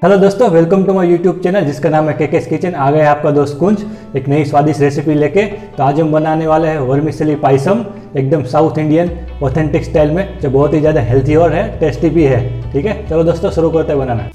Hello दोस्तों, welcome to my YouTube channel जिसका नाम है केकेस किचन। आ गया आपका दोस्त कुंज एक नई स्वादिष्ट रेसिपी लेके। तो आज हम बनाने वाले हैं वर्मिसेली पायसम, एकदम साउथ इंडियन ऑथेंटिक स्टाइल में, जो बहुत ही ज़्यादा हेल्थी और है, टेस्टी भी है। ठीक है, चलो दोस्तों शुरू करते हैं बनाना।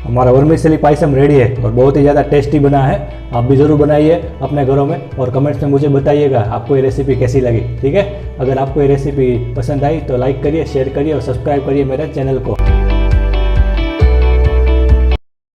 हमारा वर्मिसेली पायसम रेडी है और बहुत ही ज़्यादा टेस्टी बना है। आप भी ज़रूर बनाइए अपने घरों में और कमेंट्स में मुझे बताइएगा आपको ये रेसिपी कैसी लगी। ठीक है, अगर आपको ये रेसिपी पसंद आई तो लाइक करिए, शेयर करिए और सब्सक्राइब करिए मेरे चैनल को।